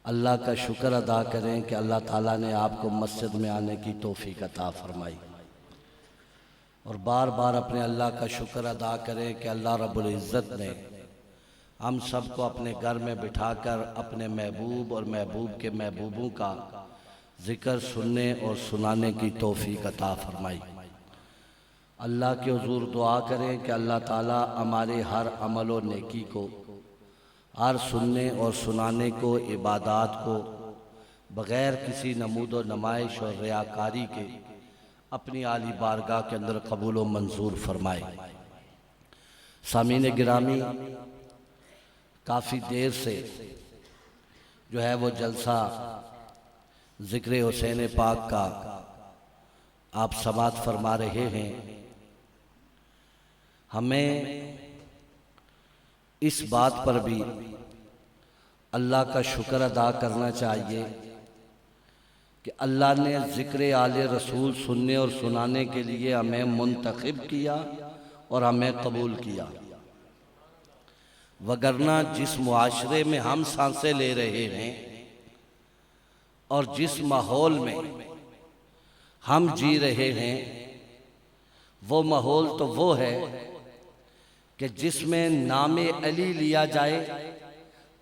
अल्लाह का शुक्र अदा करें कि अल्लाह ताला ने आपको मस्जिद में आने की तौफीक अता फरमाई। और बार बार अपने अल्लाह का शुक्र अदा करें कि अल्लाह रब्बुल इज़्ज़त ने हम सबको अपने घर में बिठाकर अपने महबूब और महबूब के महबूबों का ज़िक्र सुनने और सुनाने की तौफीक अता फरमाई। अल्लाह के हुज़ूर दुआ करें कि अल्लाह ताला हमारे हर अमल और नेकी को, हर सुनने और सुनाने को, इबादात को बग़ैर किसी नमूद व नुमाइश और रियाकारी के अपनी आली बारगाह के अंदर कबूल व मंजूर फरमाए। सामीन गिरामी, काफ़ी देर से जो है वो जलसा ज़िक्र हुसैन पाक का आप समाअत फरमा रहे हैं। हमें इस बात पर भी अल्लाह का शुक्र अदा करना चाहिए कि अल्लाह ने ज़िक्र आले रसूल सुनने और सुनाने के लिए हमें मुंतखब किया और हमें कबूल किया। वगरना जिस मुआशरे में हम सांसें ले रहे हैं और जिस माहौल में हम जी रहे हैं, वो माहौल तो वो है कि जिसमें नाम अली लिया जाए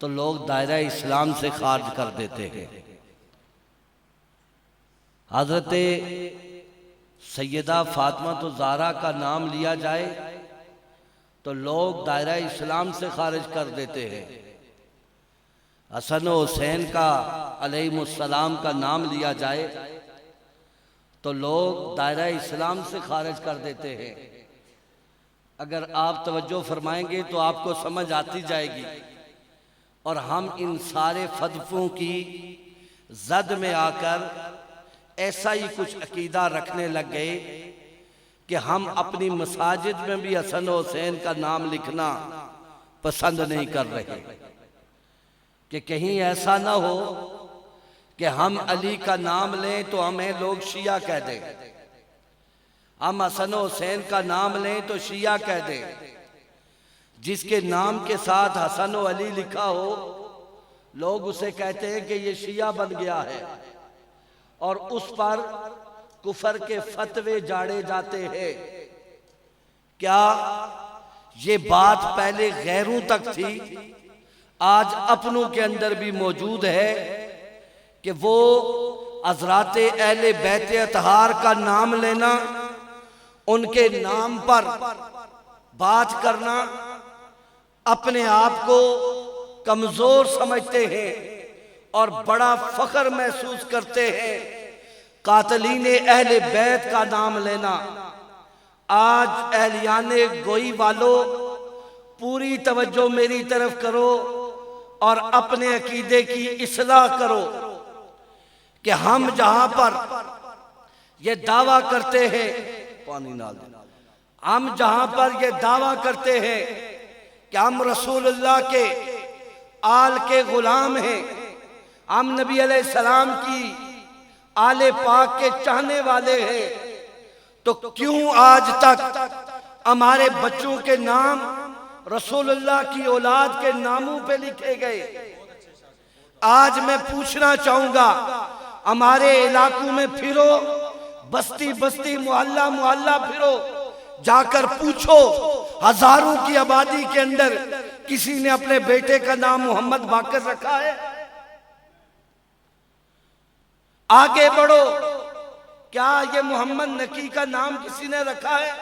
तो लोग दायरा इस्लाम से खारिज कर देते हैं। हज़रत सैयदा फातिमा तो ज़हरा का नाम लिया जाए तो लोग दायरा इस्लाम से खारिज कर देते हैं। हसन हुसैन का अलैहिमुस्सलाम का नाम लिया जाए तो लोग दायरा इस्लाम से खारिज कर देते हैं। अगर आप तवज्जो फरमाएंगे तो आपको समझ आती जाएगी। और हम इन सारे फदफों की जद में आकर ऐसा ही कुछ अकीदा रखने लग गए कि हम अपनी मसाजिद में भी हसन हुसैन का नाम लिखना पसंद नहीं कर रहे कि कहीं ऐसा ना हो कि हम अली का नाम लें तो हमें लोग शिया कह दें, हम हसन हुसैन का नाम लें तो शिया कह दें। जिसके नाम के साथ हसन व अली लिखा हो लोग उसे कहते हैं कि ये शिया बन गया है और उस पर कुफर के फतवे जाड़े जाते हैं। क्या ये बात पहले गैरों तक थी, आज अपनों के अंदर भी मौजूद है कि वो हज़रात अहले बैत अतहार का नाम लेना, उनके नाम पर बात करना अपने आप को कमजोर समझते हैं और बड़ा फख्र महसूस करते हैं। कातलीन अहले बैत का नाम लेना, आज अहलियाने गोई वालों पूरी तवज्जो मेरी तरफ करो और अपने अकीदे की इस्लाह करो कि हम जहां पर ये दावा करते हैं, पानी ना दे, हम जहां पर ये दावा करते हैं कि हम रसूलुल्लाह के आल के गुलाम हैं, हम नबी अलैहिस्सलाम की आले पाक के चाहने वाले हैं, तो क्यों आज तक हमारे बच्चों के नाम रसूलुल्लाह की औलाद के नामों पे लिखे गए? आज मैं पूछना चाहूंगा, हमारे इलाकों में फिरो, बस्ती बस्ती मोहल्ला मोहल्ला फिरो, जाकर पूछो हजारों की आबादी के अंदर किसी ने अपने बेटे का नाम मोहम्मद बाकर रखा है? आगे बढ़ो, क्या ये मोहम्मद नकी का नाम किसी ने रखा है?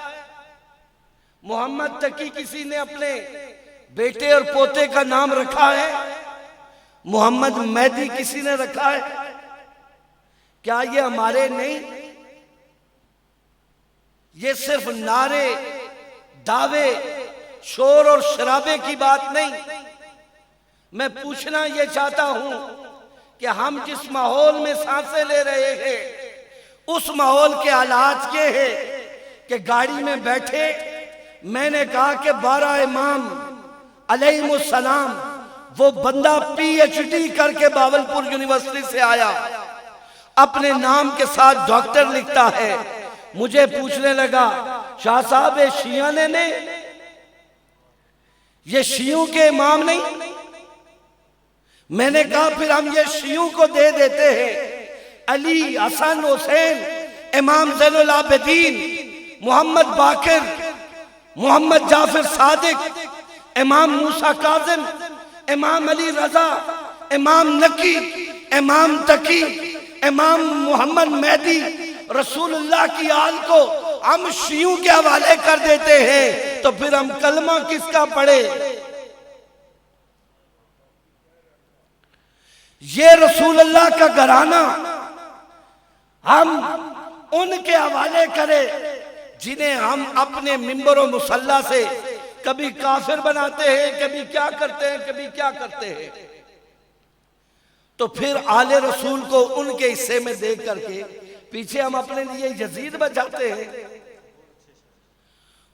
मोहम्मद तकी किसी ने अपने बेटे और पोते का नाम रखा है? मोहम्मद मेहदी किसी ने रखा है? क्या ये हमारे नहीं? ये सिर्फ नारे, दावे, शोर और शराबे की बात नहीं। मैं पूछना ये चाहता हूं कि हम जिस माहौल में सांसें ले रहे हैं उस माहौल के हालात ये है कि गाड़ी में बैठे मैंने कहा कि 12 इमाम अलैहिमुस्सलाम, वो बंदा PhD करके बावलपुर यूनिवर्सिटी से आया, अपने नाम के साथ डॉक्टर लिखता है। मुझे पूछने लगा, शाह साहब ये शिया ने ये शियों के इमाम नहीं? मैंने कहा फिर हम ये शियों को दे देते हैं, अली, हसन, हुसैन, इमाम ज़ैनुल आबिदीन, मोहम्मद बाकिर, मोहम्मद जाफर सादिक, इमाम मूसा काज़िम, इमाम अली रजा, इमाम नकी, इमाम तकी, इमाम मोहम्मद मेहदी, रसूलुल्लाह की आल को हम शियों के हवाले कर देते हैं, तो फिर हम कलमा किसका पढ़े? ये रसूलुल्लाह का घराना हम उनके हवाले करें जिन्हें हम अपने मिंबर और मुसल्ला से कभी काफिर बनाते हैं, कभी क्या करते हैं, कभी क्या करते हैं। तो फिर आले रसूल को उनके हिस्से में देख करके पीछे हम अपने लिए यजीद बचाते हैं।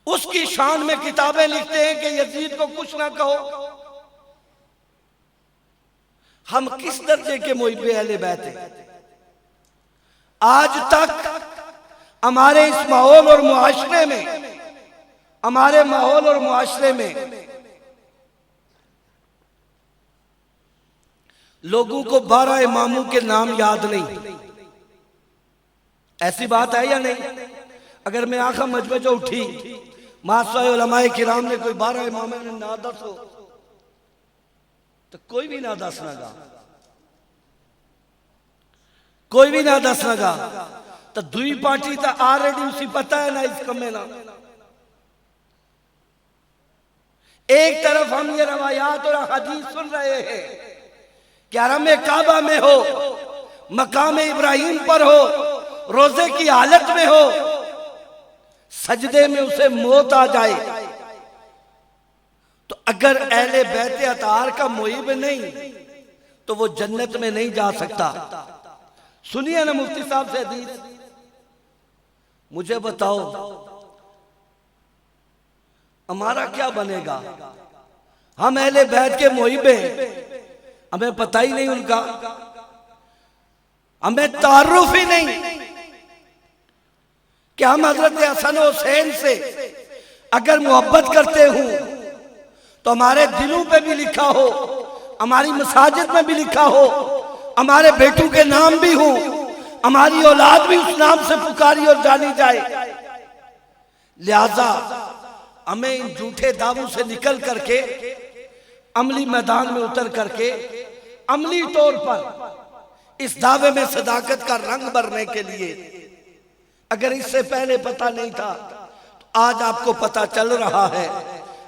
उसकी शान में किताबें लिखते हैं कि यजीद को कुछ ना कहो। हम किस दर्जे के मुहिब्बे अहले बैत हैं? आज तक हमारे इस माहौल और मुआशरे में, हमारे माहौल और मुआशरे में लोगों को 12 इमामों के नाम याद नहीं। ऐसी बात है या नहीं? अगर मैं आंखा मजमे जो उठी, माशरे उलमाए किराम ने कोई 12 इमाम ने ना दस हो तो कोई भी ना दस ना गा, कोई भी ना दस ना गा। तो दुई पार्टी तो ऑलरेडी उसी पता है ना इस कमे ना। एक तरफ हम ये रवायात और हदीस सुन रहे हैं कि हरम काबा में हो, मकाम इब्राहिम पर हो, रोजे की हालत में हो, सजदे में उसे मौत आ जाए, तो अगर अहले बैत अतार का मुहिब नहीं तो वो जन्नत में नहीं जा सकता। सुनिए ना मुफ्ती साहब से हदीस, मुझे बताओ हमारा क्या बनेगा? हम अहले बैत के मुहिब हैं, हमें पता ही नहीं उनका, हमें तारुफ ही नहीं कि हम हजरत हसन हुसैन से अगर मोहब्बत करते हूं तो हमारे दिलों पे भी लिखा हो, हमारी मसाजिद में भी लिखा हो, हमारे बेटों के नाम भी हो, हमारी औलाद भी उस नाम से पुकारी और जानी जाए। लिहाजा हमें इन झूठे दावों से निकल करके अमली मैदान में उतर करके अमली तौर पर इस दावे में सदाकत का रंग भरने के लिए, अगर इससे पहले पता नहीं था तो आज आपको पता चल रहा है,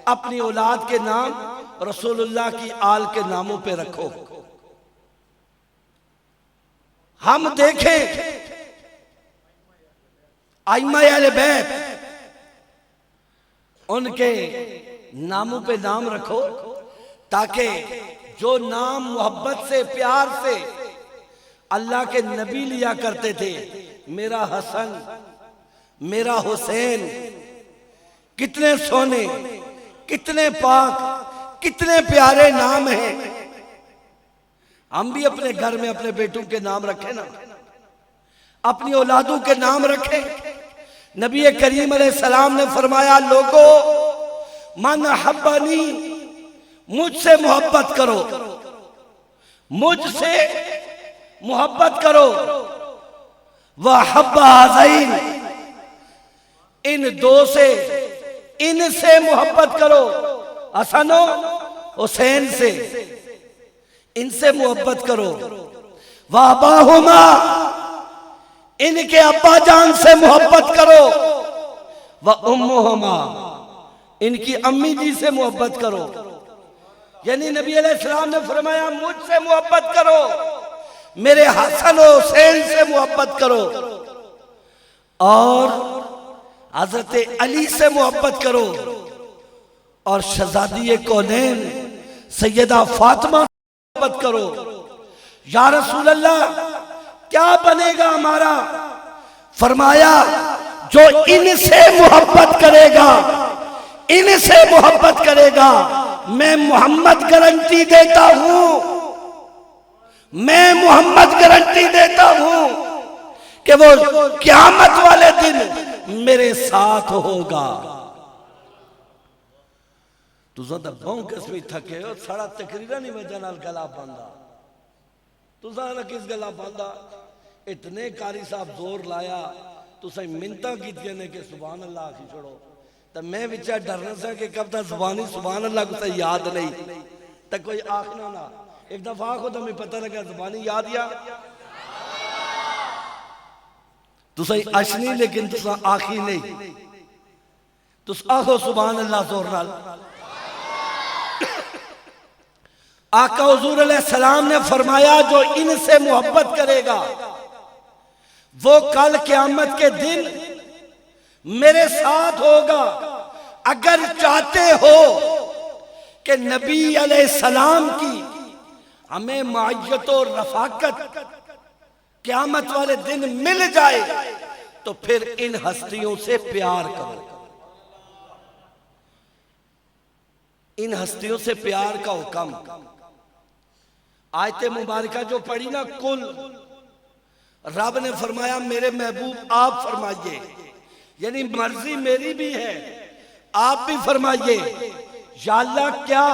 अपनी औलाद के नाम रसूलुल्लाह की आल के नामों पे रखो। हम देखें आइम्मा अहले बैत, उनके नामों पे नाम रखो ताकि जो नाम मोहब्बत से, प्यार से अल्लाह के नबी लिया करते थे, मेरा हसन, मेरा हुसैन, कितने सोने, कितने पाक, कितने प्यारे नाम हैं। हम भी अपने घर में अपने बेटों के नाम रखें ना, अपनी औलादों के नाम रखें। नबी करीम अलैहिस्सलाम ने फरमाया, लोगों मन हब्बनी, मुझसे मोहब्बत करो, मुझसे मोहब्बत करो। वह हब्बा हज़ैन, इन दो से, इनसे मोहब्बत करो, हसनो हुसैन से, इनसे मोहब्बत करो। वह अब्बाहुमा, इनके अब्बा जान से मोहब्बत करो। वह उम्मुहुमा, इनकी अम्मी जी से मोहब्बत करो। यानी नबी अलैहिस्सलाम ने फरमाया, मुझसे मोहब्बत करो, मेरे हसन और हुसैन से मोहब्बत करो, और हजरत अली से मोहब्बत करो, और शहजादी कौनैन सैयदा फातिमा से मोहब्बत करो। या रसूल अल्लाह, क्या बनेगा हमारा? फरमाया, जो इनसे मोहब्बत करेगा, इनसे मोहब्बत करेगा, मैं मोहम्मद गारंटी देता हूं, मैं मोहम्मद गारंटी देता हूं कि वो क़यामत वाले दिन मेरे साथ होगा। तुझा तो बहु किस्मी थके हो, सारा तकरीरा नहीं वजह नाल गला बंदा। तुसा किस गला पांदा इतने कारी साहब जोर लाया तुसा मिन्नतां कीतियां ने कि सुभान अल्लाह आखी छोड़ो तो मैं विचा डरना सा कि कब तक जुबानी सुभान अल्लाह को याद नहीं तो कोई आखना ना एक दफा आखो तो मैं पता लगा जुबानी याद या तुसा अशनी लेकिन तुसा आखी नहीं तुस आखो सुभान अल्लाह जोर नाल। आका हुजूर अलैहिस्सलाम ने फरमाया जो इनसे मोहब्बत करेगा वो कल क़यामत के दिन मेरे साथ होगा। अगर चाहते हो कि नबी अलैहिस्सलाम की हमें मायत और रफाकत क़यामत वाले दिन मिल जाए तो फिर इन हस्तियों से प्यार करो। इन हस्तियों से प्यार का हुक्म आयते मुबारका जो पढ़ी ना कुल रब ने फरमाया मेरे महबूब आप फरमाइए यानी मर्जी मेरी भी है आप भी फरमाइए या अल्लाह क्या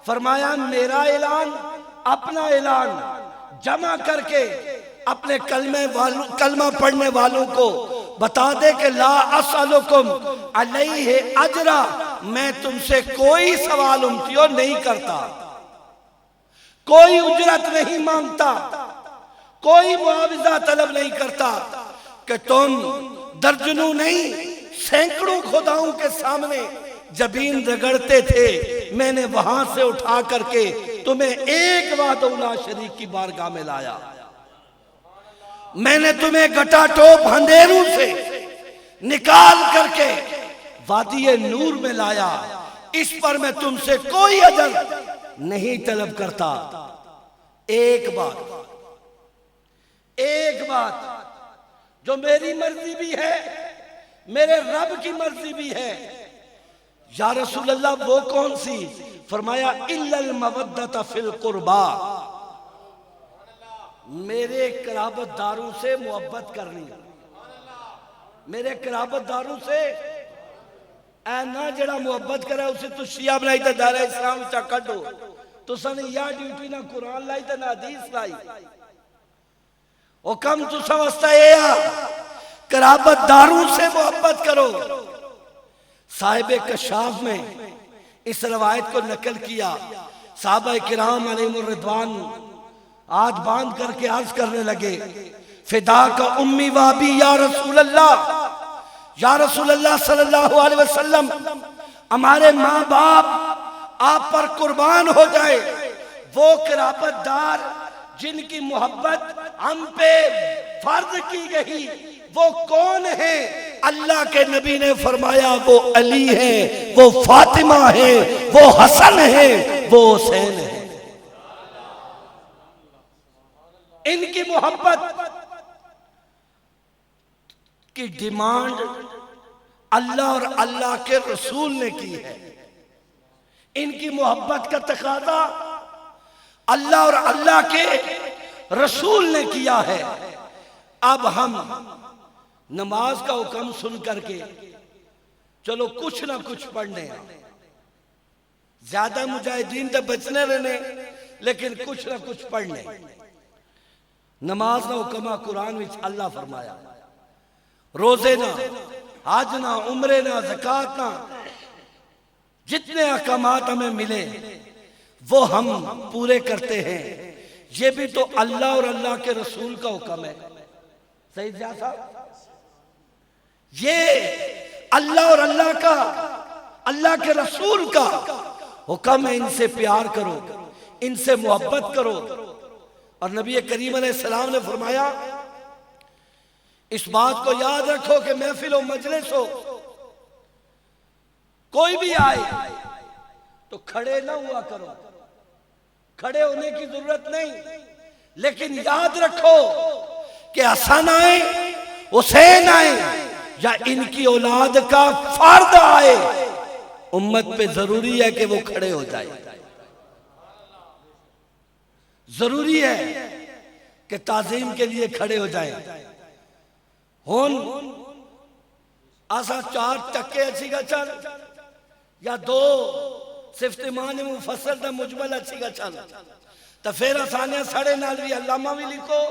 फरमाया मेरा ऐलान अपना ऐलान जमा करके अपने कलमा पढ़ने वालों को बता दे कि ला असअलुकुम अलैहि अजरा मैं तुमसे कोई सवाल उम्तियो नहीं करता कोई उजरत नहीं मांगता कोई मुआवजा तलब नहीं करता कि तुम दर्जनों नहीं सैकड़ों खुदाओं के सामने जबीन रगड़ते थे मैंने वहां से उठा करके तुम्हें एक वादउला शरीक की बारगाह में लाया। मैंने तुम्हें गटाटोप अंधेरों से निकाल करके वादी नूर में लाया। इस पर मैं तुमसे कोई अजर नहीं तलब करता। एक बात जो मेरी मर्जी भी है मेरे रब की मर्जी भी है। या रसूल अल्लाह वो कौन सी फरमाया इल्लल मवद्दत फिल कुर्बा मेरे कराबतदारों से मोहब्बत करनी। मेरे कराबतदारों से ऐ ना जड़ा मोहब्बत करे उसे तू शिया बनाई तो दायरा इस्लाम चा कड्डो तुसा ने या ड्यूटी ना कुरान लाई तो ना हदीस लाई ओ कम तुसा वास्ता ए कराबतदारों से मोहब्बत करो। साहिब कशाफ में इस रवायत को नकल किया। साहबा किराम अलैहिमुर रिदवान हाथ बांध करके अर्ज करने लगे फिदा का उम्मी वाबी या रसूल अल्लाह सल्लल्लाहु अलैहि वसल्लम हमारे माँ बाप आप पर कुर्बान हो जाए। वो कराबतदार जिनकी मोहब्बत हम पे फर्ज की गई वो कौन है? अल्लाह के नबी ने फरमाया वो अली है, वो फातिमा है, वो हसन है, वो हुसैन है। इनकी मोहब्बत की डिमांड अल्लाह और अल्लाह के रसूल ने की है। इनकी मोहब्बत का तकाजा अल्लाह और अल्लाह के रसूल ने किया है। अब हम नमाज का हुक्म सुन करके चलो कुछ ना कुछ पढ़ने, ज्यादा मुजाहिदीन तो बचने रहने लेकिन कुछ ना कुछ पढ़ने। नमाज ना हुक्म कुरान विच अल्लाह फरमाया, रोजे ना, हज ना, उम्रे ना, ज़कात ना, जितने अहकामात हमें मिले वो हम पूरे करते हैं। ये भी तो अल्लाह और अल्लाह के रसूल का हुक्म है। सही साहब, ये अल्लाह और अल्लाह के रसूल का हुक्म है। इनसे प्यार करो, इनसे मोहब्बत करो। और नबी करीम अलैहिस्सलाम ने फरमाया इस बात को याद रखो कि महफिल हो, मजलिस हो, कोई भी आए तो खड़े ना हुआ करो। खड़े होने की जरूरत नहीं, लेकिन याद रखो कि हसन आए, हुसैन आए या इनकी औलाद का फर्द आए, उम्मत पे जरूरी है कि वो खड़े हो जाए। जरूरी है कि ताजीम के लिए खड़े हो जाए। हुन आसा 4 टक्के अच्छी गचन या 2 सिफ्त इमाम मुफस्सल दा मुजमल अच्छी गचन तो फिर आसाने साढ़े नाल भी अल्लामा भी लिखो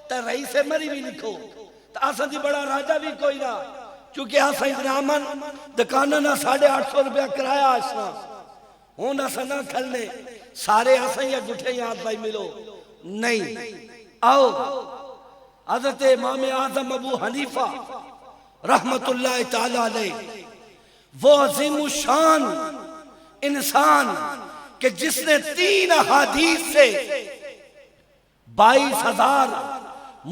तो रईस मरी भी लिखो तो असा दी बड़ा राजा भी कोई ना, क्योंकि असा इनामन दुकाना ना 850 रुपया किराया आसना हूं असा ना खलने सारे असा ही गुठे याद भाई मिलो नहीं। आओ हजरत इमाम आजम अबू हनीफा रहमतुल्लाह ताला अलैह, वो अजीम शान इंसान कि जिसने 3 हदीस से 22,000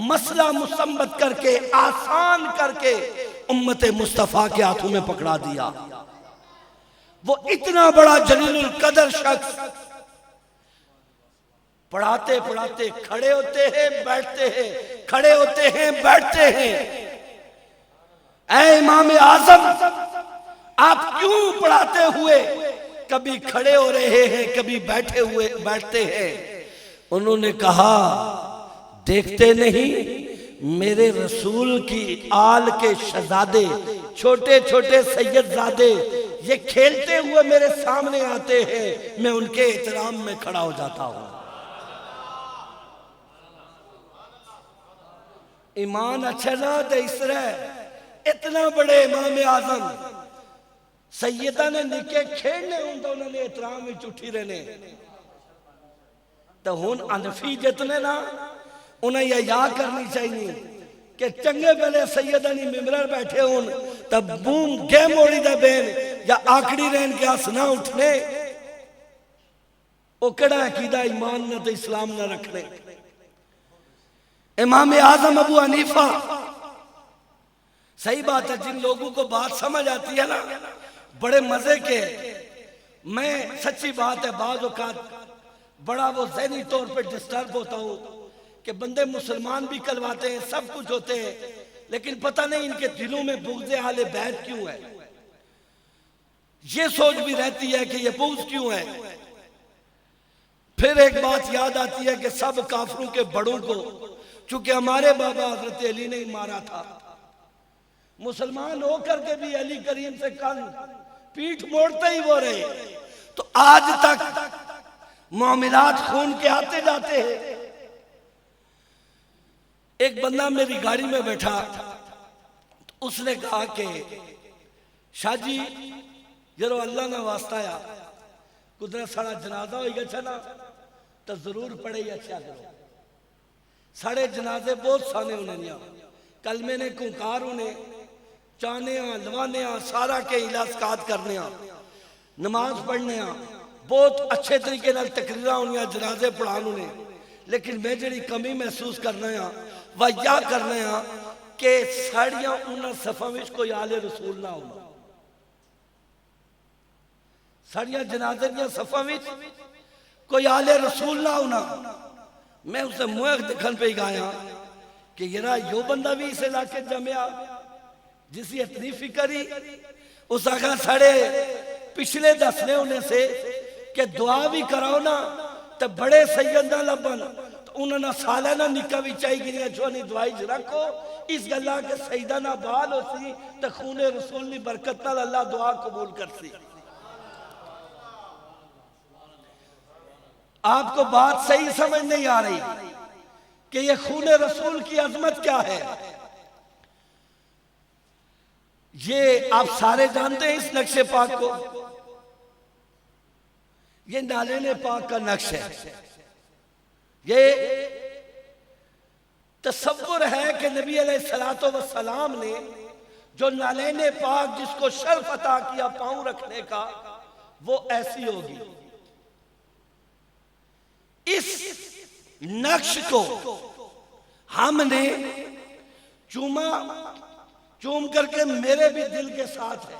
मसला मुसम्मत करके आसान करके उम्मत मुस्तफा के हाथों में पकड़ा दिया। वो इतना बड़ा जलीलुल कदर शख्स पढ़ाते पढ़ाते खड़े होते हैं बैठते हैं, खड़े होते हैं बैठते हैं। ऐ इमाम आजम, आप क्यों पढ़ाते हुए कभी खड़े हो रहे हैं कभी बैठे हुए बैठते हैं? उन्होंने कहा देखते नहीं मेरे रसूल की आल के शहजादे छोटे छोटे सैयदजादे ये खेलते हुए मेरे सामने आते हैं, मैं उनके एहतराम में खड़ा हो जाता हूं। ईमान अच्छा ना तो इस तरह इतना बड़े इमाम आजम सैयदा ने निके खेलने हों तो उन्होंने एहतराम में उठी रहने, तो हुन अनफी जितने ना उन्हें यह याद करनी चाहिए कि चंगे पहले सैयदा ने मिम्बर बैठे हों तब बूम गे मोड़ी दा बेन या आखड़ी रहन के हस ना उठने, वो कड़ा अकीदा ईमान न तो इस्लाम न रखने। इमाम आजम अबू हनीफा, सही बात है जिन लोगों को बात समझ आती है ना बड़े मजे के, मैं सच्ची बात है बाज़ औक़ात बड़ा वो ज़हनी तौर पे डिस्टर्ब होता हूँ कि बंदे मुसलमान भी करवाते हैं सब कुछ होते हैं, लेकिन पता नहीं इनके दिलों में बुग़्ज़े आले बैत क्यों है। ये सोच भी रहती है कि ये बुग़्ज़ क्यों है। फिर एक बात याद आती है कि सब काफिरों के बड़ों को, चूंकि हमारे बाबा हजरत अली ने मारा था, मुसलमान होकर के भी अली करीम से कल पीठ मोड़ते ही वो रहे, तो आज तक मामलात खून के आते जाते हैं। एक बंदा मेरी गाड़ी में बैठा तो उसने कहा कि शाह जी जरो अल्लाह ना वास्ता आ कुदरत साड़ा जनाजा होगा अच्छा ना तो जरूर पढ़े ही अच्छा करो। साढ़े जनाजे बहुत साने उन्हें कल मैंने कुंकार उन्हें चाने लवाने सारा के इलास्कात करने नमाज पढ़ने बहुत अच्छे तरीके नाल तकरीरा होनिया जनाजे पढ़ान उन्हें, लेकिन मैं जी कमी महसूस करना वह यह करना कि साड़ियां उन्होंने सफा में कोई आले रसूल ना होना, साड़ियां जनाजे दियां सफा में कोई आले रसूल ना होना। मैं उसे मुँह दिखन पे गाया कि यरा यो बंदा भी इस इलाके जमया जिसकी इतनी फिक्री, उस आखा साढ़े पिछले दसने होने से कि दुआ भी कराओ ना तो बड़े सैयद ना लभन, तो उन्होंने साला ना निका भी चाहिए जो नहीं दुआई च रखो इस गल्ला के सईदा ना बाल हो सी तो खूने रसूल की बरकत नाल अल्लाह दुआ कबूल कर सी। आपको बात सही समझ नहीं आ रही कि ये खूने रसूल की अजमत क्या है। ये आप सारे जानते हैं इस नक्शे पाक को, ये नालेने पाक का नक्श है। ये तसव्वुर है कि नबी अलैहिस्सलातो वस्सलाम ने जो नालेने पाक जिसको शर्फ अता किया पांव रखने का वो ऐसी होगी। इस नक्श को हमने चूम करके मेरे भी दिल के साथ है,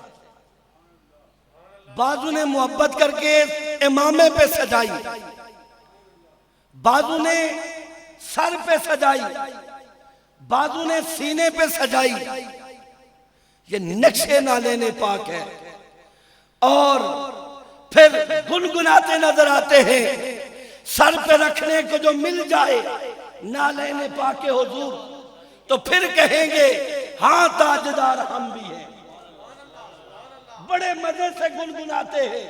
बाजू ने मोहब्बत करके इमामे पे सजाई, बाजू ने सर पे सजाई, बाजू ने सीने पे सजाई। ये नक्शे नालेने पाक है और फिर गुनगुनाते नजर आते हैं। सर पे रखने को जो मिल जाए नालेने पाक के हुजूर तो फिर कहेंगे हाँ ताजदार हम भी हैं। बड़े मजे से गुनगुनाते हैं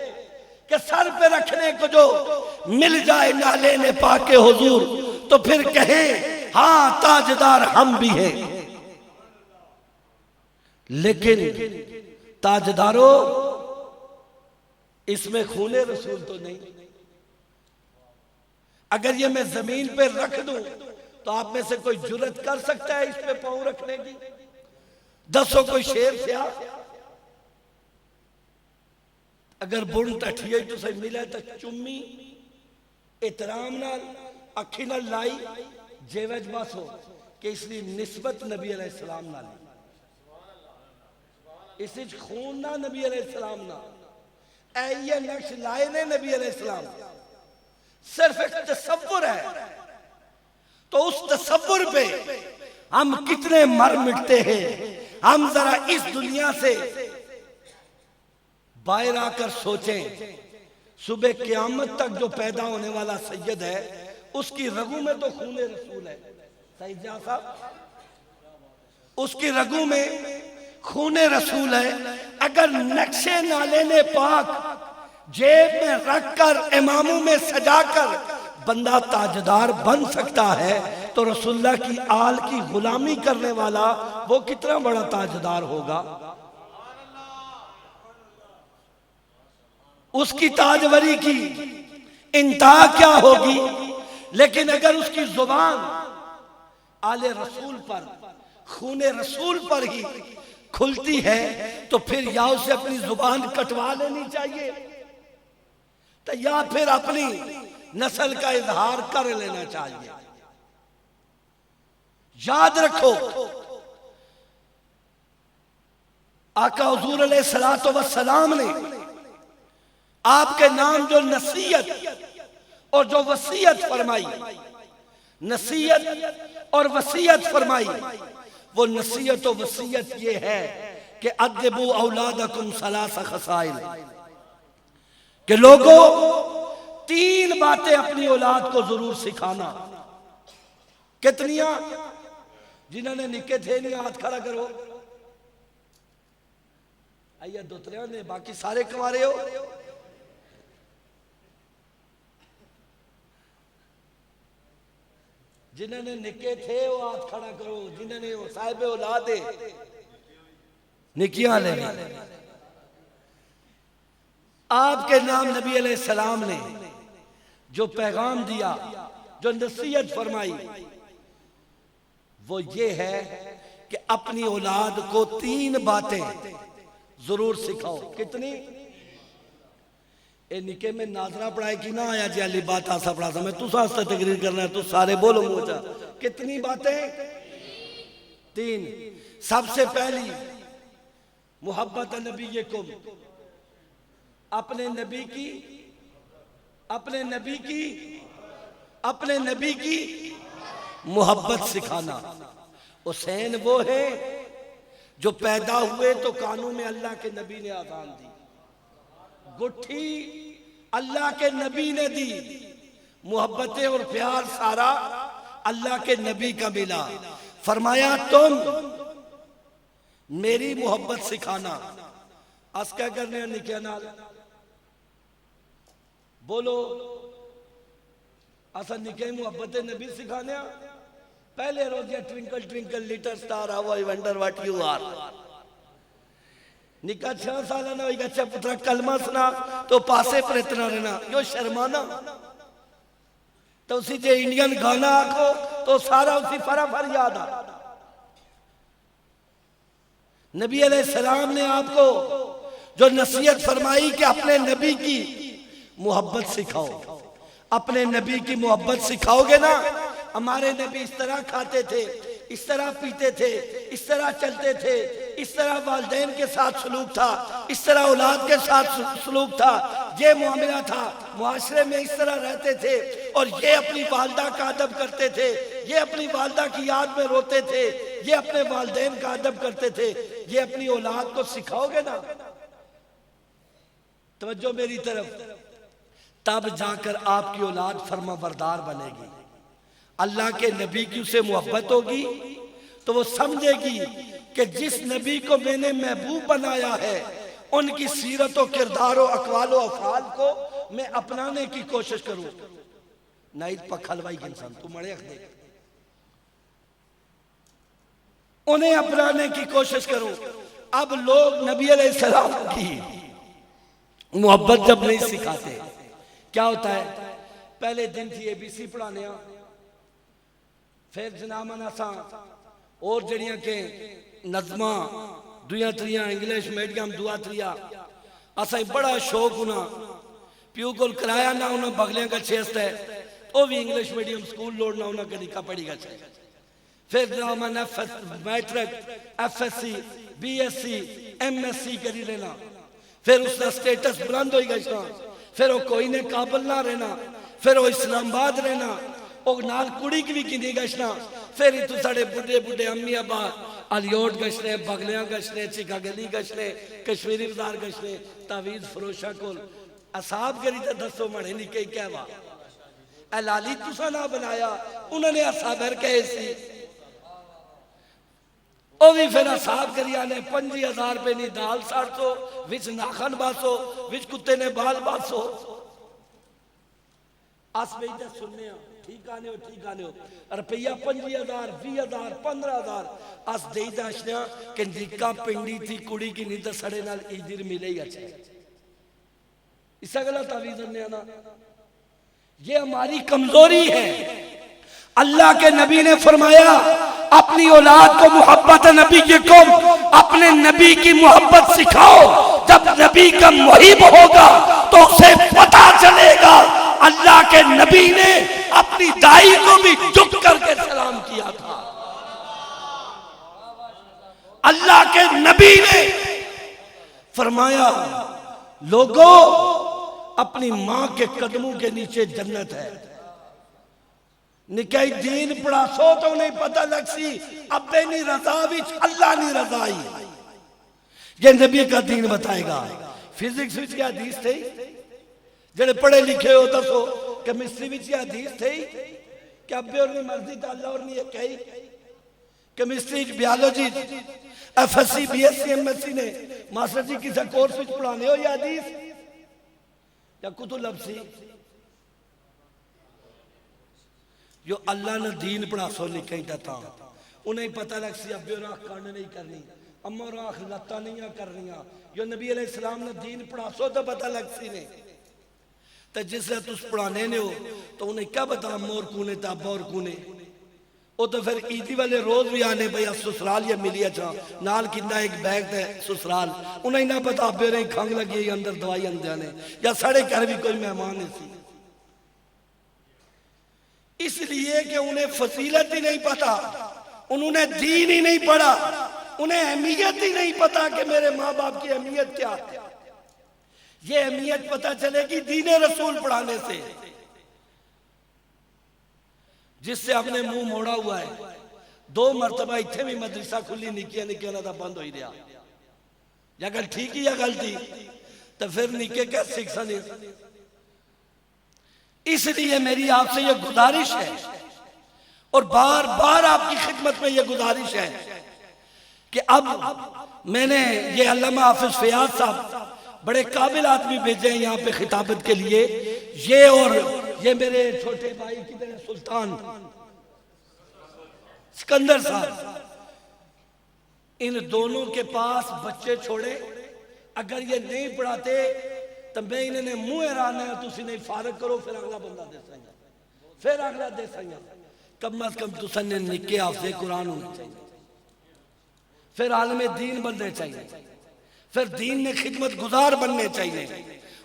कि सर पे रखने को जो मिल जाए नाले ने पाके हुजूर, तो फिर कहें हाँ ताजदार हम भी हैं। लेकिन ताजदारों, इसमें खूने रसूल तो नहीं। अगर ये मैं जमीन पे रख दूं तो आप में से कोई जुर्रत कर सकता है इस पे पांव रखने की? दसो कोई शेर से अगर बुन टठिए तो सही मिले तो चुम्मी एहतराम नाल अखी नाल लाई जेवज बस हो कि इसकी निस्बत नबी अलैहिस्सलाम नाल, इस खून ना नबी अलैहिस्सलाम ना ऐ नक्श लाए ने नबी अलैहिस्सलाम, सिर्फ एक तसव्वुर है। तो उस तसव्वुर पे हम कितने मर मिटते हैं। हम जरा इस दुनिया से बाहर आकर सोचें, सुबह क़यामत तक जो पैदा होने वाला सैयद है उसकी रगू में तो खूने रसूल है। सही साहब, उसकी रगू में खूने रसूल है। अगर नक्शे नाले ने पाक जेब में रखकर इमामों में सजाकर बंदा ताजदार बन सकता है, तो रसूलुल्लाह की आल की गुलामी करने वाला वो कितना बड़ा ताजदार होगा। उसकी ताजवरी की इंतहा क्या होगी। लेकिन अगर उसकी जुबान आले रसूल पर, खूने रसूल पर ही खुलती है, तो फिर या उसे अपनी जुबान कटवा लेनी चाहिए, तो या फिर अपनी नस्ल का इजहार कर लेना चाहिए। याद रखो, आका हुजूर अलैहिस्सलातु वस्सलाम ने आपके नाम जो नसीहत और जो वसीयत फरमाई, नसीहत और वसीयत फरमाई, वो नसीहत और वसीयत ये है कि अद्दिबू औलादकुम सलासा खसाइल, कि लोगों 3 बातें अपनी औलाद को जरूर सिखाना। कितनियां? जिन्होंने निके थे नहीं हाथ खड़ा करो। आइया दोतरिया ने, बाकी सारे कुंवारे हो। जिन्होंने निके थे वो हाथ खड़ा करो। जिन्होंने साहिब औलाद निकियां ले, आपके नाम नबी अलैहिस्सलाम ने जो पैगाम दिया, जो नसीहत फरमाई, वो ये है कि अपनी औलाद को 3 बातें जरूर सिखाओ। कितनी? ए निके में नाजरा पढ़ाए कि ना आया जी अली बात आसा पढ़ा था मैं तू सास्ता तकरीर करना है, तू सारे बोलो मुझे। कितनी बातें? 3। सबसे पहली मोहब्बत नबीयकुम, अपने नबी की, अपने नबी की, अपने नबी की मोहब्बत सिखाना। हुसैन वो है जो पैदा हुए तो कानों में अल्लाह के नबी ने आजान दी, गुट्ठी अल्लाह के नबी ने दी, मोहब्बतें और प्यार सारा अल्लाह के नबी का मिला। फरमाया तुम मेरी मोहब्बत सिखाना। अस क्या करने निके नाल बोलो, असा निके मोहब्बत नबी सिखाने। पहले रोज twinkle twinkle little star how I wonder what you are. Nika 6 साल ना होगा, अच्छा पुत्रा कलमा सुना तो पासे पर इतना रहना, यो शर्माना। तो उसी जे इंडियन गाना आखो तो सारा उसी फराफर याद आ। नबी अलैहिस्सलाम ने आपको जो नसीहत फरमाई कि अपने नबी की मोहब्बत सिखाओ। अपने नबी की मोहब्बत सिखाओगे ना, हमारे नबी इस तरह खाते थे, इस तरह पीते थे, इस तरह चलते थे, इस तरह वालिदैन के साथ सलूक था, इस तरह औलाद के साथ सलूक था, ये मामला था, मुआशरे में इस तरह रहते थे, और ये अपनी वालदा का अदब करते थे, ये अपनी वालदा की याद में रोते थे, ये अपने वालिदैन का अदब करते थे। ये अपनी औलाद को सिखाओगे ना, तवज्जो मेरी तरफ, तब जाकर आपकी औलाद फरमाबरदार बनेगी। अल्लाह के नबी की उसे मोहब्बत होगी तो वो समझेगी कि जिस नबी को मैंने महबूब बनाया है उनकी सीरत व किरदार व अकवाल व अफाल को मैं अपनाने की कोशिश करूं। नाइट पखलवाई इंसान तू मरे दे, उन्हें अपनाने की कोशिश करूं। अब लोग नबी अलैहिस्सलाम की मोहब्बत जब नहीं सिखाते, क्या होता है? पहले दिन थी ABC पढ़ाने, फिर जनाब असा और जड़ियां के नज़मा दुआ त्रिया इंग्लिश मीडियम दुआ त्रिया असा बड़ा शौक होना प्यू को कराया ना उन्हें बगलियां का छेस्त है वो भी इंग्लिश मीडियम स्कूल लोड़ना उन्हें कनिका पढ़ी गा। फिर जनाब मैट्रिक FSC BSc MSc करी लेना, फिर उसका स्टेटस बुलंद हो गया। फिर वो कोई ने काबल ना रहना, फिर वो इस्लामाबाद रहना, वो नाल कुड़ी की भी किनी गशना। फिर ही तू साढ़े बुढ़े बुढ़े अम्मी अब्बा अलियोट गशने, बगलियां गशने, चिका गली गशने, कश्मीरी बाजार गशने, तावीज फरोशा को असाब करी तो दसो मड़े निके क्या वा लाली तुसा ना बनाया उन्होंने असाबर कहे सी वो भी फिर असाब करी आने 5000 रुपए नी दाल 700 विच नाखन बासो विच कुत्ते ने बाल बासो अस बेटा सुनने ठीक आने हो रुपया 5000 20000 15000 अस दे दसने कि निका पिंडी थी कुड़ी की नहीं तो सड़े नाल इजर मिले ही अच्छे इस अगला तावीज़ ने ना ये हमारी कमजोरी है। अल्लाह के नबी ने फरमाया अपनी औलाद को मोहब्बत नबी के को अपने नबी की मोहब्बत सिखाओ। जब नबी का मुहिब होगा तो उसे पता चलेगा अल्लाह के नबी ने अपनी दाई को भी झुक करके सलाम किया था। अल्लाह के नबी ने फरमाया लोगों अपनी मां के कदमों के नीचे जन्नत है। निकाई दीन पढ़ासो तो नहीं पता लग सी अब्बे नी रजा विच अल्लाह नी रजाई ये नबी का दीन बताएगा। फिजिक्स विच क्या हदीस थी जेड़े पढ़े लिखे हो दसो केमिस्ट्री विच क्या हदीस थी कि अब्बे और मर्जी तो अल्लाह और नहीं कही। Chemistry biology FSC BSc MSc ने मास्टर जी किसी कोर्स विच पढ़ाने हो या हदीस या कुतुब लफ्सी जो अल्लाह ने दीन पढ़ासो लिखे था उन्हें पता लग सी अब्बे और आँख कांड नहीं करनी अम्मा और आँख लत्ता नहीं करनी जो नबी अलैहिस्सलाम ने दीन पढ़ासो तो पता लग सी ने तो जिसले तुस पढ़ाने ने हो तो उन्हें क्या बता अम्मा और कूने तो अब्बा और कूने वो तो फिर ईदी वाले रोज भी आने भाई ससुराल या मिली अच्छा नाल किन्ना एक बैग है ससुराल उन्हें ना पता अब्बे ने खंग लगी अंदर दवाई अंदर ने या साढ़े घर भी कोई मेहमान है सी इसलिए कि उन्हें फजीलत ही नहीं पता उन्होंने दीन ही नहीं पढ़ा उन्हें अहमियत ही नहीं पता कि मेरे माँ बाप की अहमियत क्या है। ये अहमियत पता चलेगी दीन रसूल पढ़ाने से जिससे अपने मुंह मोड़ा हुआ है। 2 मरतबा इतने भी मदरसा खुली निकिया निकिया ना बंद हो ही रहा या गल ठीक ही या गलती तो फिर निके क्या सीख सने। इसलिए मेरी आपसे यह गुजारिश है और बार बार आपकी खिदमत में यह गुजारिश है कि अब मैंने ये अल्लामा हाफिज फयाज साहब बड़े काबिल आदमी भेजे हैं यहाँ पे खिताबत के लिए ये और ये मेरे छोटे भाई किधर है सुल्तान सिकंदर साहब इन दोनों के पास बच्चे छोड़े अगर ये नहीं पढ़ाते तो मैं इन्हें मुंह हैरान है तुम नहीं फारग करो फिर अगला बंदा दे संगा फिर अगला दे संगा कम अज कम तुसने निके हाफिज़े कुरान होने चाहिए फिर आलम दीन बनने चाहिए फिर दीन ने खिदमत गुजार बनने चाहिए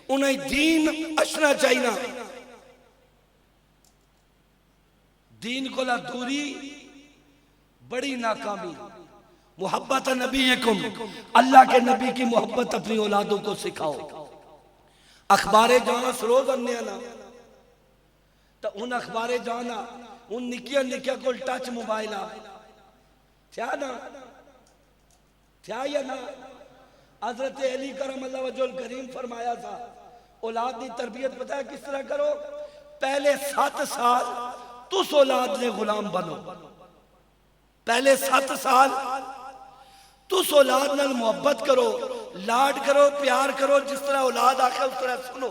उन्हें दीन अशना चाहिए। दीन को ला दूरी बड़ी नाकामी मोहब्बत नबीकुम अल्लाह के नबी की मोहब्बत अपनी औलादों को सिखाओ। अखबारे जाना रोज अन्य ना तो उन अखबारे जाना उन निकिया निकिया को टच मोबाइल आ क्या ना क्या या ना हजरत अली करम अल्लाह वजल करीम फरमाया था औलाद की तरबियत पता है किस तरह करो पहले 7 साल तुस औलाद ने गुलाम बनो पहले 7 साल तुस औलाद नाल मुहब्बत करो, लाड करो, प्यार करो, जिस तरह औलाद आखे उस तरह सुनो,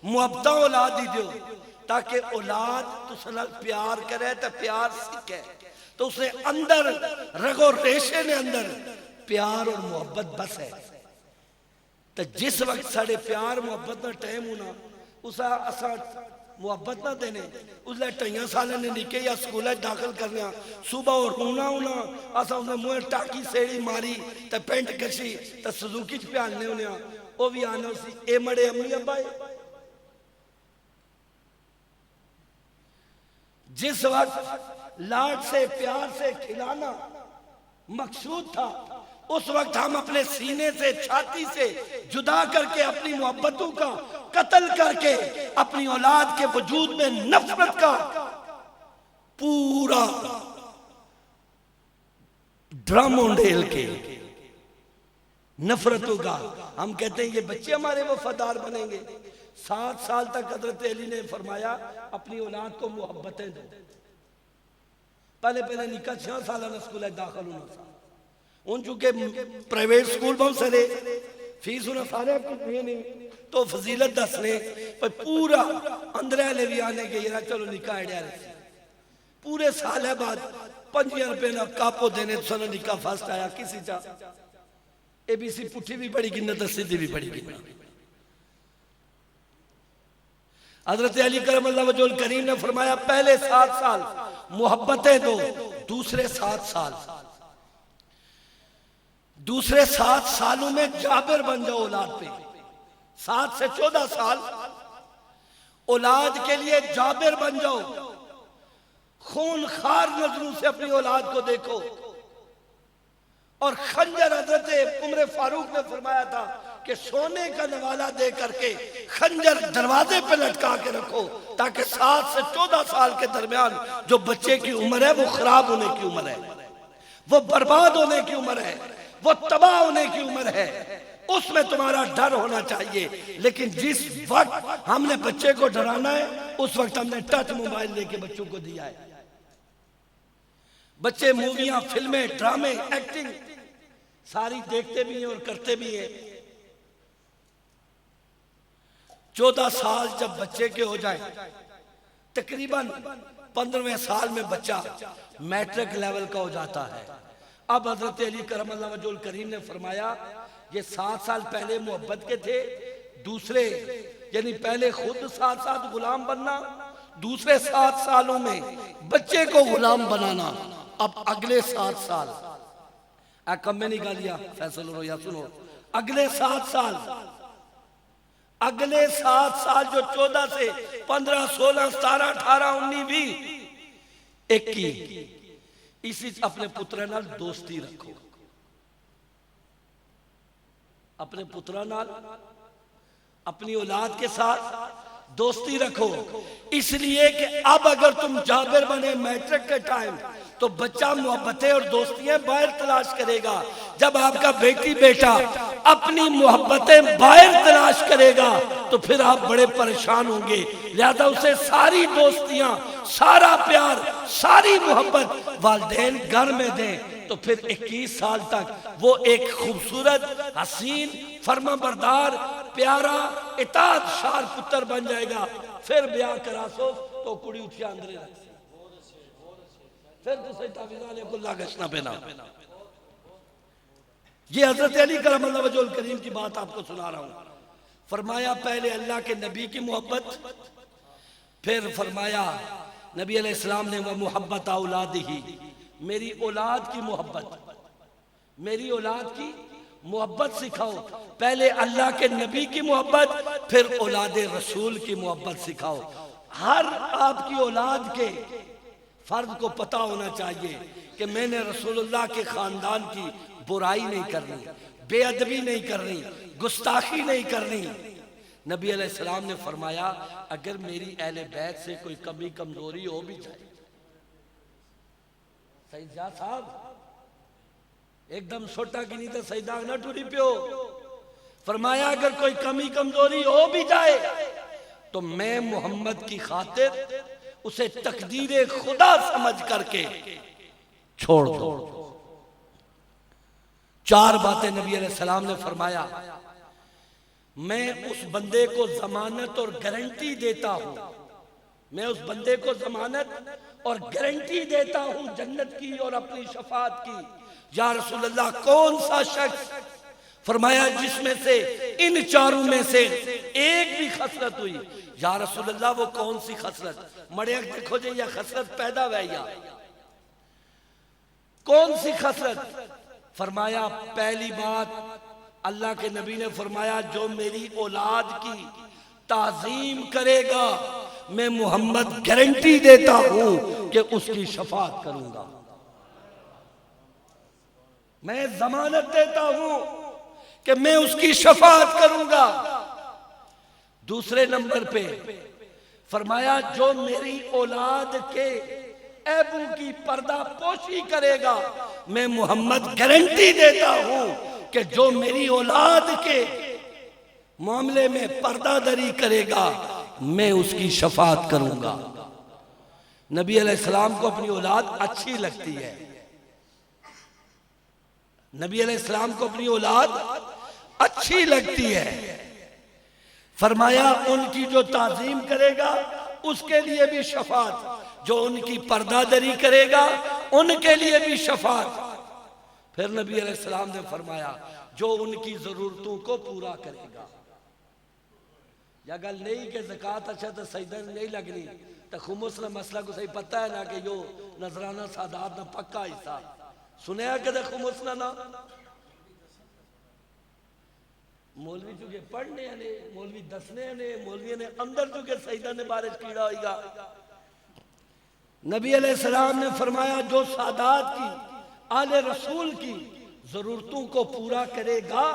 मुहब्बत औलाद दी दो ताकि औलाद तुस नाल प्यार करे तो प्यार सीखे, तो उसने अंदर रगो रेशे ने अंदर प्यार और मुहब्बत बस है। तो जिस वक्त साढ़े प्यार मुहब्बत का टाइम होना उस असा मुहब्बत ना देने, उसले 2 साल ने निके या स्कूल दाखिल करने, सुबह और रोना होना, असा उसने मुँह टाकी सेड़ी मारी तो पेंट कसी तो सुजुकी च प्यालने होने, वो भी आना उसी ए मड़े अम्मी अब्बा। जिस वक्त लाड से प्यार से खिलाना मकसूद था, उस वक्त हम अपने सीने से छाती से जुदा करके अपनी मोहब्बतों का कत्ल करके अपनी औलाद के वजूद में नफरत का पूरा ड्रम उंडेल के नफरतों का हम कहते हैं ये बच्चे हमारे वफादार बनेंगे। 7 साल तक हजरत अली ने फरमाया अपनी औलाद को मोहब्बतें दो। पहले निका 6 साल स्कूल दाखिल होना उन चुके प्राइवेट स्कूल बहुत सारे फीस उन्हें सारे नहीं तो फजीलत दसने पर पूरा अंदर वाले भी आने के यार चलो निका आइडिया पूरे साल है बाद 5 रुपए ना कापो देने तो निका फर्स्ट आया किसी चा ABC पुठी भी पड़ी गिनना तो सीधी भी पड़ी गिनना। हजरत अली करम अल्लाह वजहुल करीम ने फरमाया पहले 7 साल मोहब्बतें दो, दूसरे 7 सालों में जाबिर बन जाओ औलाद पे। 7 से 14 साल औलाद के लिए जाबिर बन जाओ, खून खार नजरों से अपनी औलाद को देखो। और खंजर हजरत उमर फारूक ने फरमाया था कि सोने का नवाला दे करके खंजर दरवाजे पे लटका के रखो ताकि 7 से 14 साल के दरमियान जो बच्चे की उम्र है वो खराब होने की उम्र है, वो बर्बाद होने की उम्र है, वो तबाह होने की उम्र है, उसमें तुम्हारा डर होना चाहिए। लेकिन जिस वक्त हमने बच्चे को डराना है उस वक्त हमने टच मोबाइल लेके बच्चों को दिया है। बच्चे मूवियां, फिल्में, ड्रामे, एक्टिंग सारी देखते भी हैं और करते भी हैं। 14 साल जब बच्चे के हो जाए, तकरीबन 15वें साल में बच्चा मैट्रिक लेवल का हो जाता है। अब हजरत अली करम अल्लाह वजहुल करीम ने फरमाया ये 7 साल पहले मोहब्बत के थे, दूसरे यानी पहले खुद 7 गुलाम बनना, दूसरे 7 सालों में बच्चे को गुलाम बनाना। अब अगले 7 साल कम में निकालिया फैसल रो या सुनो, अगले 7 साल जो 14 से 15, 16, 17, 18, 19, 20, 21 इसी अपने पुत्र नाल दोस्ती रखो, अपने पुत्र नाल अपनी औलाद के साथ दोस्ती रखो। इसलिए कि अब अगर तुम जाबिर बने मैट्रिक के टाइम तो बच्चा मोहब्बतें और दोस्तियां बाहर तलाश करेगा। जब आपका बेटी बेटा अपनी मोहब्बतें बाहर तलाश करेगा तो फिर आप बड़े परेशान होंगे। लिहाजा उसे सारी दोस्तियां, सारा प्यार, सारी मोहब्बत वालिदैन घर में दें तो फिर 21 साल तक वो एक खूबसूरत, हसीन, फर्माबरदार, प्यारा, इताअत शार पुत्र बन जाएगा। फिर ब्याह करा सो तो कुड़ी उठिया अंदर रख फिर दूसरे तावीज़ाने को लागशना पहना। ये हजरत अली करम अल्लाह वजहुल करीम की बात आपको सुना रहा हूं। फरमाया पहले अल्लाह के नबी की मोहब्बत, फिर फरमाया नबी अलैहिस्सलाम ने वह मोहब्बत औलादिही, मेरी औलाद की मोहब्बत, मेरी औलाद की मोहब्बत सिखाओ। पहले अल्लाह के नबी की मोहब्बत, फिर औलाद रसूल की मोहब्बत सिखाओ। हर आपकी औलाद के फर्द को पता होना चाहिए कि मैंने रसूलुल्लाह के खानदान की बुराई नहीं करनी, बेअदबी नहीं करनी, गुस्ताखी नहीं करनी। नबी अलैहिस्सलाम ने फरमाया अगर मेरी अहले बैत से कोई कमी कमजोरी हो भी जाए, सईदा साहब एकदम छोटा की नहीं तो सईदा न टूरी पियो। फरमाया अगर कोई कमी कमजोरी हो भी जाए तो मैं मोहम्मद की खातिर उसे तकदीर खुदा समझ करके छोड़ दो, 4 बातें नबी अलैहिस्सलाम ने फरमाया, मैं उस बंदे को जमानत और गारंटी देता हूं, मैं उस बंदे को जमानत और गारंटी देता हूं जन्नत की और अपनी शफात की। या रसूल अल्लाह, कौन सा शख्स? फरमाया, जिसमें से इन 4 में से एक भी खसरत हुई। या रसूल अल्लाह, वो कौन सी खसरत? मड़े देखो जी, या खसरत पैदा हुआ या कौन सी खसरत? फरमाया, पहली बात अल्लाह के नबी ने फरमाया, जो मेरी औलाद की ताजीम करेगा, मैं मोहम्मद गारंटी देता हूं कि उसकी शफात करूंगा। मैं जमानत देता हूं कि मैं उसकी शफात करूंगा। दूसरे नंबर पे फरमाया, जो मेरी औलाद के ऐबों की पर्दा पोशी करेगा, मैं मोहम्मद गारंटी देता हूं कि जो मेरी औलाद के मामले में पर्दादरी करेगा, मैं उसकी शफात करूंगा। नबी अलैहिस्सलाम को अपनी औलाद अच्छी लगती है। नबी अलैहिस्सलाम को अपनी औलाद अच्छी लगती है। फरमाया, उनकी जो ताजीम करेगा उसके लिए भी शफात, जो उनकी पर्दादरी करेगा उनके लिए भी शफात। फिर नबी अलैहिस्सलाम ने फरमाया, जो उनकी जरूरतों को पूरा करेगा। या गल नहीं कि ज़कात अच्छा तो सजदा नहीं लगनी, तो खुमुस ना मसला को सही पता है ना कि यो नजराना सादात ना पक्का हिस्सा सुनया कदे खुमुस ना मौलवी चुके पढ़ने ने, मौलवी दसने ने, मौलवी ने अंदर चुके सजदा ने बारिश कीड़ा होगा। नबी अलैहिस्सलाम ने फरमाया, जो सादात की आले रसूल की जरूरतों को पूरा करेगा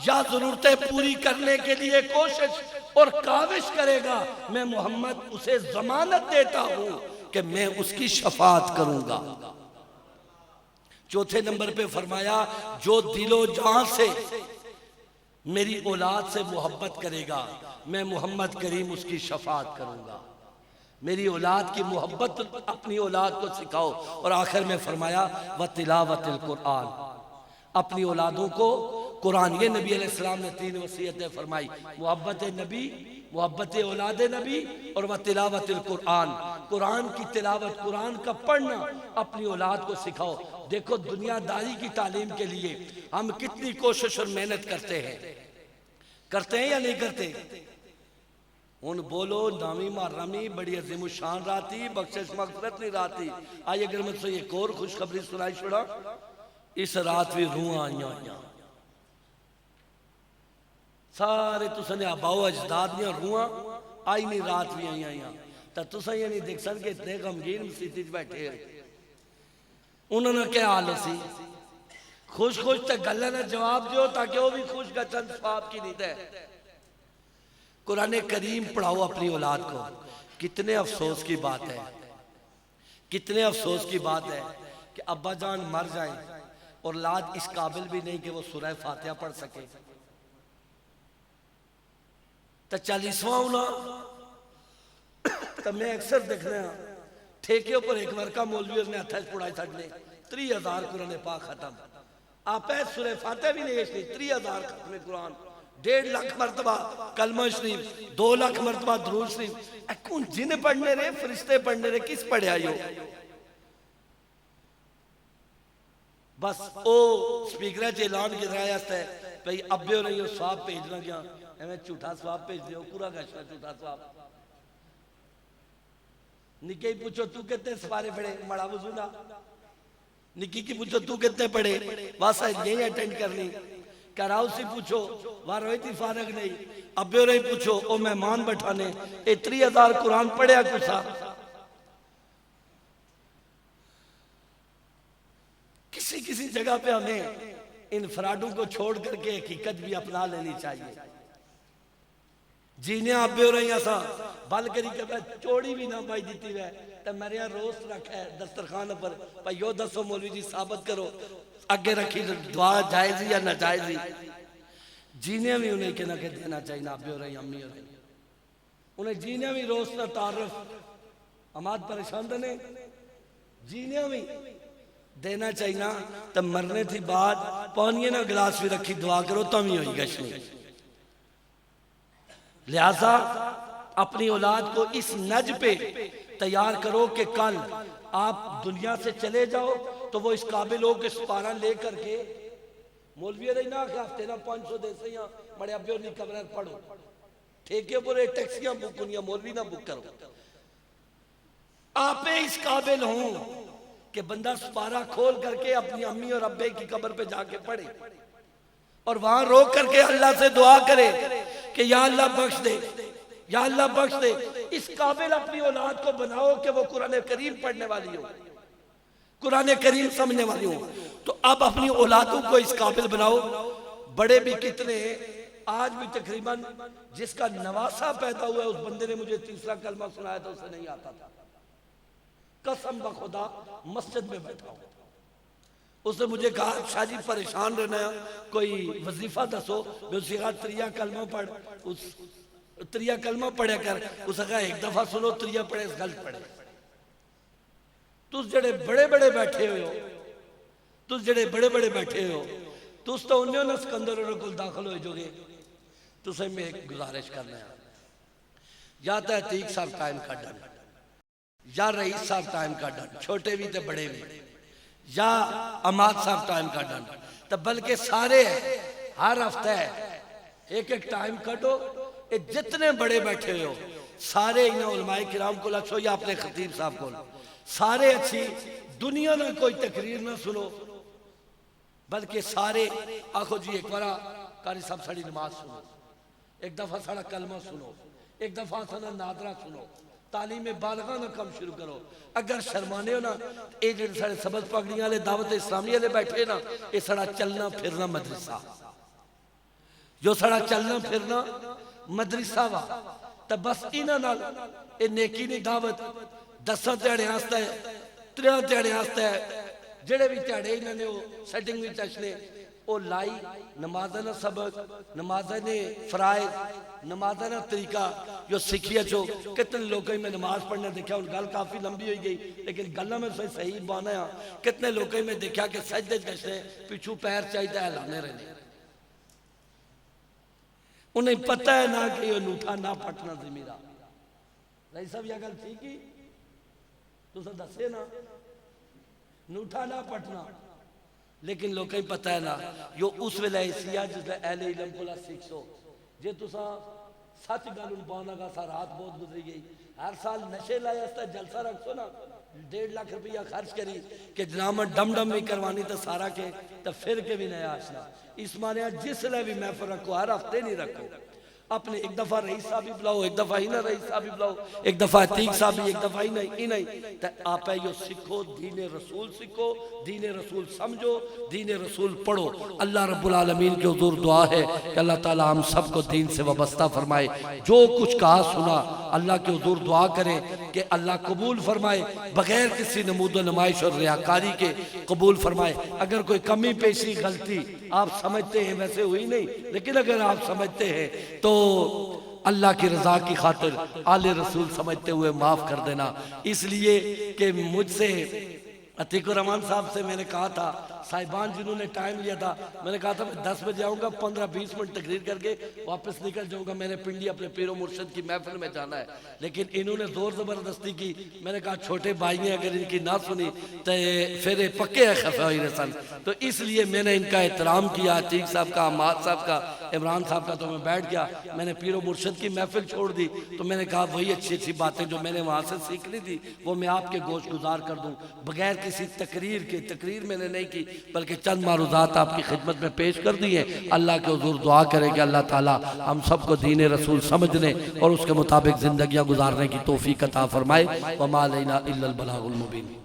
या जरूरतें पूरी करने के लिए कोशिश और काविश करेगा, मैं मोहम्मद उसे जमानत देता हूं कि मैं उसकी शफात करूंगा। चौथे नंबर पे फरमाया, जो दिलो जान से मेरी औलाद से मोहब्बत करेगा, मैं मोहम्मद करीम उसकी शफात करूंगा। मेरी औलाद की मोहब्बत अपनी औलाद को सिखाओ। और आखिर में फरमाया, व तिलावतिल कुरान, अपनी औलादों को कुरान। ये नबी अलैहिस्सलाम ने 3 वसीयतें फरमाई, मोहब्बत नबी, मोहब्बत औलाद नबी और व तिलावतिल कुरान। कुरान की तिलावत, कुरान का पढ़ना अपनी औलाद को सिखाओ। देखो, दुनियादारी की तालीम के लिए हम कितनी कोशिश और मेहनत करते हैं या नहीं करते? उन बोलो नामी मारामी बड़ी अजीम शान राती, बख्शिश मगफरत नहीं राती। आज अगर मुझसे एक और खुशखबरी सुनाई छोड़ा, इस रात भी रूह आईया सारे तुसने आबाओ अजदाद ने रूह आई नहीं, रात भी आईया। तो तुसा ये नहीं देख सकते इतने गमगीन स्थिति बैठे उन्होंने क्या हाल सी खुश खुश तो गल ना जवाब दो ताकि वो भी खुश गचन स्वाब की नींद है। कुरान करीम पढ़ाओ अपनी औलाद को। कितने अफसोस की बात है, कितने अफसोस की बात है कि अब्बा जान मर जाए और औलाद इस काबिल भी नहीं कि वो सूरह फातिहा पढ़ सके। तो 40वां होना तो मैं अक्सर देखना ठेके पर एक वर्का मौलवी ने हथा पढ़ाई छड़ने 30,000 कुरान पाक खत्म। आप सूरह फातिहा भी नहीं, 30,000 खत्म कुरान, 1.5 लाख मरतबा कलमा शरीफ, 2 लाख मरतबा दुरूद शरीफ। कौन जिन पढ़ने रे, फरिश्ते पढ़ने रे, किस पढ़िया यो? बस ओ स्पीकर च ऐलान कराया भाई अब्बे नहीं हो स्वाब भेजना गया, एवं झूठा स्वाब भेज दो, पूरा गश्ता झूठा स्वाब। निके पूछो तू कितने सवारे पढ़े, मड़ा वजू ना। निकी की पूछो तू कितने पढ़े, बस यही अटेंड करनी। कराओ से पूछो वह रोई थी फारग नहीं। अब्बे रही पूछो ओ मेहमान बैठाने 30,000 कुरान पढ़िया कुछ। किसी किसी जगह पे हमें इन फ्राडों को छोड़ करके हकीकत भी अपना लेनी चाहिए। जीने अब्बे हो रही सा बल करी के चोड़ी भी ना पाई दी वै तो मेरे यहाँ रोस्ट रखा है दस्तरखान पर, भाई यो दसो मौलवी जी साबित करो अगे रखी दुआ जायज या नाजायज। जीने भी उन्हें कहना के देना चाहिए ना, अब्बे हो रही अम्मी हो रही उन्हें जीने भी रोस्ट का तारफ अमाद परेशान ने जीने भी देना चाहिए ना, तो मरने थी बाद पानी ना गिलास भी रखी दुआ करो तो भी होगी गशनी। लिहाजा अपनी औलाद को इस नज पे तैयार करो कि कल आप दुनिया से चले जाओ तो वो इस काबिल हो कि सुपारा ले करके मौलवी रही ना हफ्ते ना 500 देसे या बड़े अब्बे नहीं कमरे पढ़ो ठेके पर टैक्सियां बुक हुई मौलवी ना बुक करो। आप इस काबिल हों कि बंदा सुपारा खोल करके अपनी अम्मी और अब्बे की कब्र पे जाके पढ़े और वहां रोक करके अल्लाह से दुआ करे कि या अल्लाह बख्श दे, या अल्लाह बख्श दे। इस काबिल अपनी औलाद को बनाओ कि वो कुरान करीम पढ़ने वाली हो, कुरान करीम समझने वाली हो। तो अब अपनी औलादों को इस काबिल बनाओ। बड़े भी कितने आज भी तकरीबन जिसका नवासा पैदा हुआ है उस बंदे ने मुझे तीसरा कलमा सुनाया था, उसे नहीं आता था, कसम बखुदा मस्जिद में बैठा हूं। उसने मुझे कहा शाह जी परेशान रहना, कोई वजीफा दसो। मैं उससे कहा त्रिया कलमा पढ़, उस त्रिया कलमा पढ़े कर। उसने कहा एक दफा सुनो त्रिया पढ़े गलत पढ़े। तुस जड़े बड़े बड़े बैठे हो, तुस जड़े बड़े बड़े बैठे हो, तुस तो उन्हें ना सिकंदर को दाखिल हो जोगे। तुसे मैं एक गुजारिश करना है, या तो अतीक साहब टाइम कढ़न, या रईस साहब टाइम कढ़न, छोटे भी तो बड़े भी, या अमाद साहब टाइम कढ़न, तो बल्कि सारे हर हफ्ते एक एक टाइम कटो। ये जितने बड़े बैठे हो सारे इन्हें उलमाए किराम को लक्षो या अपने खतीब साहब को सारे अच्छी दुनिया में कोई तकरीर ना सुनो, बल्कि सारे आखो जी एक बार कारी साहब साड़ी नमाज सुनो, एक दफा साड़ा कलमा सुनो, एक दफा साड़ा नादरा सुनो, तालीम बालगा ना कम शुरू करो। अगर शर्माने हो ना, ये जो सारे सबज पगड़ियां वाले दावत इस्लामी वाले बैठे ना, ये साड़ा चलना फिरना मदरसा, जो साड़ा चलना फिरना मदरसा वा, तो बस इन्हां नाल ये नेकी दी दावत 10 ध्याड़े आस्ते 3 ध्याड़े आस्ते जेड़े भी ध्याड़े इन्होंने वो सेटिंग विच असले वो लाई। नमाज़ा ना सबक, नमाज़ा ने फराइज, नमाज़ा ना तरीका जो सीखिए जो कितने लोग में नमाज पढ़ने देखा। उन गल काफ़ी लंबी हो गई लेकिन गल्ला में सही बाना। कितने लोग में देखा कि सजदे गए पिछू पैर चाहिए हिलाने रहे, उन्हें पता है ना कि अनूठा ना पटना जमीरा। रही सब यह गल ठीक ही तुम दसे ना, नूठा ना पटना, लेकिन लोग पता है ना यो उस वेले ऐसी है जिसले अहले इलम को सीखो। जे तुसा सच गल पाना सा रात बहुत गुजरी गई। हर साल नशे लाए जलसा रखो ना, 1.5 लाख रुपया खर्च करी कि जनाब डम डम भी करवानी तो सारा के तो फिर के भी नया आशना। इस माने जिसले भी महफिल रखो हर हफ्ते नहीं रखो, अपने एक दफा रईस साहब भी बुलाओ, एक दफा ही ना रईस साहब भी बुलाओ, एक दफा अतीक साहब भी, एक दफा ही नहीं तो आप यो सीखो, दीन रसूल सीखो, दीन रसूल समझो, दीन रसूल पढ़ो। अल्लाह रब्बुल आलमीन के हुजूर दुआ है कि अल्लाह ताला हम सबको दीन से वाबस्ता फरमाए। जो कुछ कहा सुना अल्लाह के हुजूर दुआ करें कि अल्लाह कबूल फरमाए, बगैर किसी नमूद नुमाइश और रियाकारी के कबूल फरमाए। अगर कोई कमी पेशी गलती आप समझते हैं, वैसे हुई नहीं, लेकिन अगर आप समझते हैं तो अल्लाह की रजा की खातिर आले रसूल समझते हुए माफ कर देना। इसलिए कि मुझसे अतीकुर रहमान साहब से मैंने कहा था, साहिबान जिन्होंने टाइम लिया था, मैंने कहा था मैं 10 बजे आऊँगा, 15-20 मिनट तकरीर करके वापस निकल जाऊँगा, मैंने पिंडी अपने पीरो मुर्शिद की महफिल में जाना है। लेकिन इन्होंने जोर ज़बरदस्ती की। मैंने कहा छोटे भाई ने अगर इनकी ना सुनी तो फिर पक्के खफा सन, तो इसलिए मैंने इनका एहतराम किया, अतीक साहब का, अमाद साहब का, इमरान साहब का। तो मैं बैठ गया, मैंने पीरो मुर्शिद की महफिल छोड़ दी। तो मैंने कहा वही अच्छी अच्छी बातें जो मैंने वहाँ से सीखनी थी वो मैं आपके गोश गुजार कर दूँ, बगैर किसी तकरीर के। तकरीर मैंने नहीं की बल्कि चंद मारूजात आपकी खिदमत में पेश कर दी है। अल्लाह के हुजूर दुआ करें कि अल्लाह ताला हम सबको दीन रसूल समझने और उसके मुताबिक जिंदगियां गुजारने की तौफीक अता फरमाए। वमा अलैना इल्लल बलागुल मुबीन।